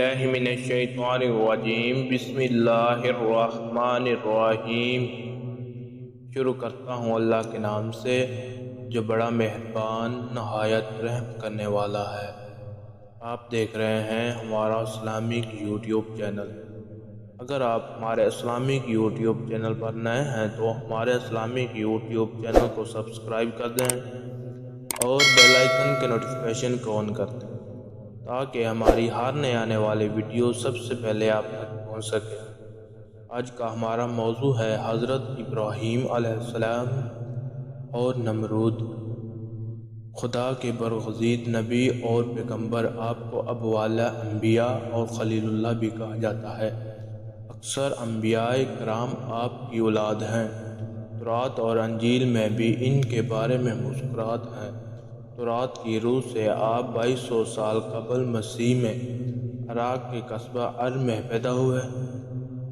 باللہ من الشیطان الرجیم بسم اللہ الرحمن الرحیم۔ شروع کرتا ہوں اللہ کے نام سے جو بڑا مہربان نہایت رحم کرنے والا ہے۔ آپ دیکھ رہے ہیں ہمارا اسلامک یوٹیوب چینل۔ اگر آپ ہمارے اسلامک یوٹیوب چینل پر نئے ہیں تو ہمارے اسلامک یوٹیوب چینل کو سبسکرائب کر دیں اور بیل آئیکن کے نوٹیفیکیشن کو آن کر دیں تاکہ ہماری ہر نئے آنے والی ویڈیو سب سے پہلے آپ تک پہنچ سکے۔ آج کا ہمارا موضوع ہے حضرت ابراہیم علیہ السلام اور نمرود۔ خدا کے برگزیدہ نبی اور پیغمبر، آپ کو ابو اعلیٰ انبیاء اور خلیل اللہ بھی کہا جاتا ہے۔ اکثر انبیاء کرام آپ کی اولاد ہیں۔ تورات اور انجیل میں بھی ان کے بارے میں مذکورات ہیں۔ تورات کی روح سے آپ 2200 سال قبل مسیح میں عراق کے قصبہ ار میں پیدا ہوئے۔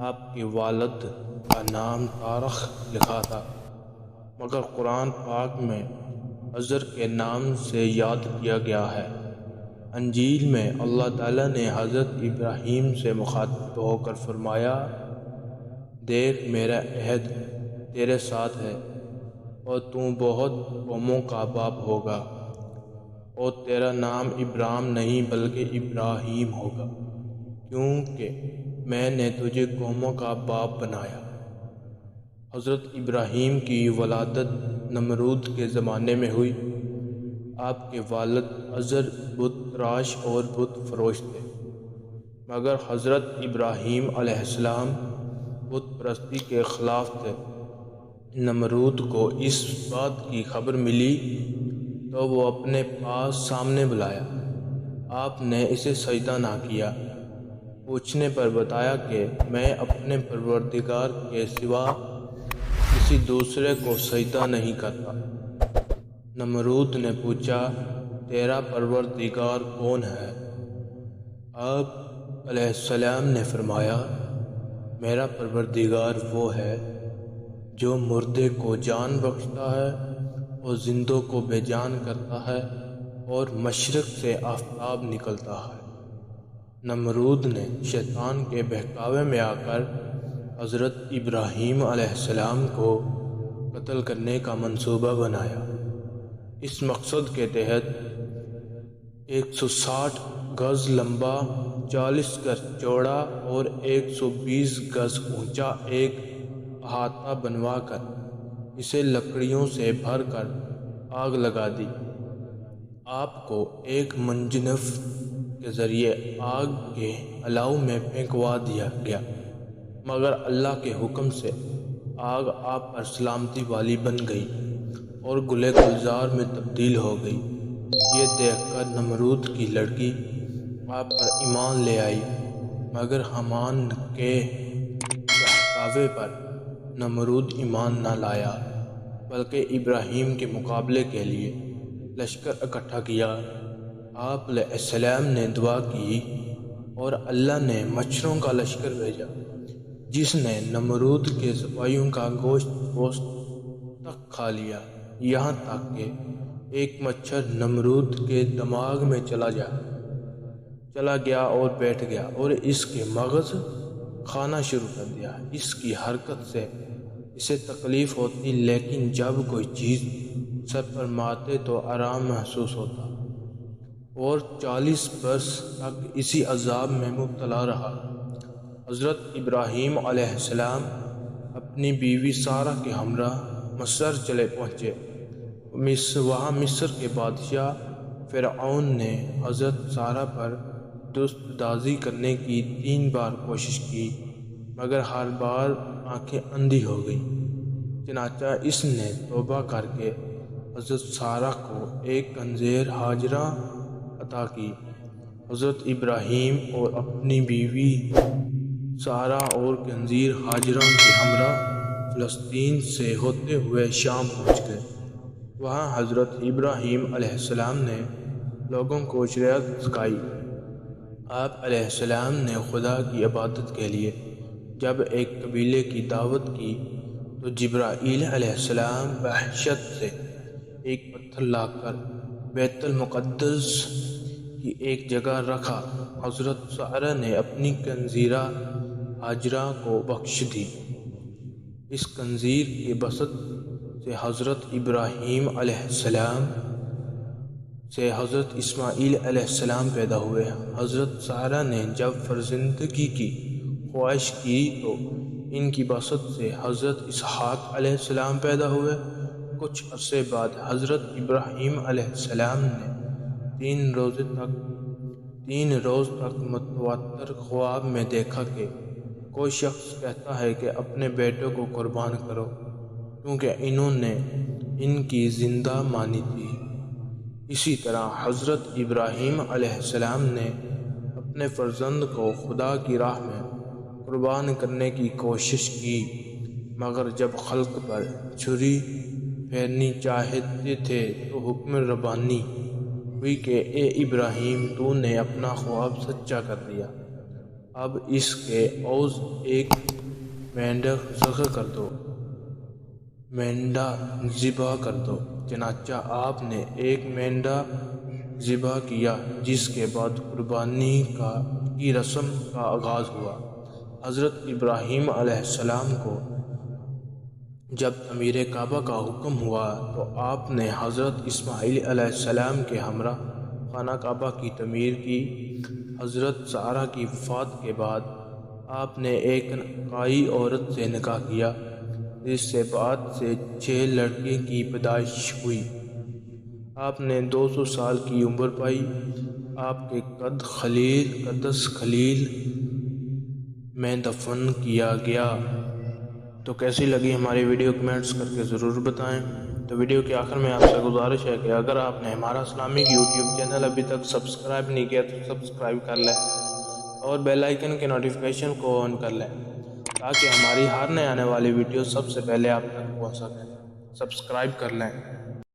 آپ کے والد کا نام تارخ لکھا تھا، مگر قرآن پاک میں عزر کے نام سے یاد کیا گیا ہے۔ انجیل میں اللہ تعالیٰ نے حضرت ابراہیم سے مخاطب ہو کر فرمایا، دیکھ میرا عہد تیرے ساتھ ہے اور تو بہت قوموں کا باپ ہوگا، اور تیرا نام ابرام نہیں بلکہ ابراہیم ہوگا، کیونکہ میں نے تجھے قوموں کا باپ بنایا۔ حضرت ابراہیم کی ولادت نمرود کے زمانے میں ہوئی۔ آپ کے والد عزر بت تراش اور بت فروش تھے، مگر حضرت ابراہیم علیہ السلام بت پرستی کے خلاف تھے۔ نمرود کو اس بات کی خبر ملی تو وہ اپنے پاس سامنے بلایا۔ آپ نے اسے سجدہ نہ کیا۔ پوچھنے پر بتایا کہ میں اپنے پروردگار کے سوا کسی دوسرے کو سجدہ نہیں کرتا۔ نمرود نے پوچھا، تیرا پروردگار کون ہے؟ آپ علیہ السلام نے فرمایا، میرا پروردگار وہ ہے جو مردے کو جان بخشتا ہے اور زندوں کو بے جان کرتا ہے اور مشرق سے آفتاب نکلتا ہے۔ نمرود نے شیطان کے بہکاوے میں آ کر حضرت ابراہیم علیہ السلام کو قتل کرنے کا منصوبہ بنایا۔ اس مقصد کے تحت 160 گز لمبا، 40 گز چوڑا اور 120 گز اونچا ایک احاطہ بنوا کر اسے لکڑیوں سے بھر کر آگ لگا دی۔ آپ کو ایک منجنیق کے ذریعے آگ کے الاؤ میں پھینکوا دیا گیا، مگر اللہ کے حکم سے آگ آپ پر سلامتی والی بن گئی اور گلے گلزار میں تبدیل ہو گئی۔ یہ دیکھ کر نمرود کی لڑکی آپ پر ایمان لے آئی، مگر حامان کے بہکاوے پر نمرود ایمان نہ لایا، بلکہ ابراہیم کے مقابلے کے لیے لشکر اکٹھا کیا۔ آپ علیہ السلام نے دعا کی اور اللہ نے مچھروں کا لشکر بھیجا جس نے نمرود کے سپاہیوں کا گوشت تک کھا لیا، یہاں تک کہ ایک مچھر نمرود کے دماغ میں چلا گیا اور بیٹھ گیا اور اس کے مغز کھانا شروع کر دیا۔ اس کی حرکت سے اسے تکلیف ہوتی، لیکن جب کوئی چیز سر پر مارتے تو آرام محسوس ہوتا، اور 40 برس تک اسی عذاب میں مبتلا رہا۔ حضرت ابراہیم علیہ السلام اپنی بیوی سارہ کے ہمراہ مصر چلے پہنچے۔ وہاں مصر کے بادشاہ فرعون نے حضرت سارہ پر دستاندازی کرنے کی 3 بار کوشش کی، مگر ہر بار آنکھیں اندھی ہو گئیں۔ چنانچہ اس نے توبہ کر کے حضرت سارہ کو ایک کنیز ہاجرہ عطا کی۔ حضرت ابراہیم اور اپنی بیوی سارہ اور کنیز ہاجرہ کے ہمراہ فلسطین سے ہوتے ہوئے شام پہنچ گئے۔ وہاں حضرت ابراہیم علیہ السلام نے لوگوں کو شریعت سکھائی۔ آپ علیہ السلام نے خدا کی عبادت کے لیے جب ایک قبیلے کی دعوت کی تو جبرائیل علیہ السلام وحشت سے ایک پتھر لا کر بیت المقدس کی ایک جگہ رکھا حضرت سارہ نے اپنی کنزیرہ ہاجرہ کو بخش دی۔ اس کنزیر کے بسط سے حضرت ابراہیم علیہ السلام سے حضرت اسماعیل علیہ السلام پیدا ہوئے۔ حضرت سارہ نے جب فرزندگی کی خواہش کی تو ان کی بسط سے حضرت اسحاق علیہ السلام پیدا ہوئے۔ کچھ عرصے بعد حضرت ابراہیم علیہ السلام نے 3 روز تک متواتر خواب میں دیکھا کہ کوئی شخص کہتا ہے کہ اپنے بیٹوں کو قربان کرو، کیونکہ انہوں نے ان کی زندہ مانی تھی۔ اسی طرح حضرت ابراہیم علیہ السلام نے اپنے فرزند کو خدا کی راہ میں قربان کرنے کی کوشش کی، مگر جب خلق پر چھری پھیرنی چاہتے تھے تو حکم ربانی ہوئی کہ اے ابراہیم، تو نے اپنا خواب سچا کر دیا، اب اس کے عوض ایک مینڈا ذبح کر دو۔ چنانچہ آپ نے ایک مینڈا ذبح کیا، جس کے بعد قربانی کی رسم کا آغاز ہوا۔ حضرت ابراہیم علیہ السلام کو جب تعمیر کعبہ کا حکم ہوا تو آپ نے حضرت اسماعیل علیہ السلام کے ہمراہ خانہ کعبہ کی تعمیر کی۔ حضرت سارہ کی وفات کے بعد آپ نے ایک قائی عورت سے نکاح کیا، جس سے بعد سے 6 لڑکے کی پیدائش ہوئی۔ آپ نے 200 سال کی عمر پائی۔ آپ کے قدس خلیل میں دفن کیا گیا۔ تو کیسی لگی ہماری ویڈیو کمنٹس کر کے ضرور بتائیں۔ تو ویڈیو کے آخر میں آپ سے گزارش ہے کہ اگر آپ نے ہمارا اسلامک یوٹیوب چینل ابھی تک سبسکرائب نہیں کیا تو سبسکرائب کر لیں اور بیل آئیکن کے نوٹیفیکیشن کو آن کر لیں تاکہ ہماری ہر نئے آنے والی ویڈیو سب سے پہلے آپ تک پہنچ سکیں۔ سبسکرائب کر لیں۔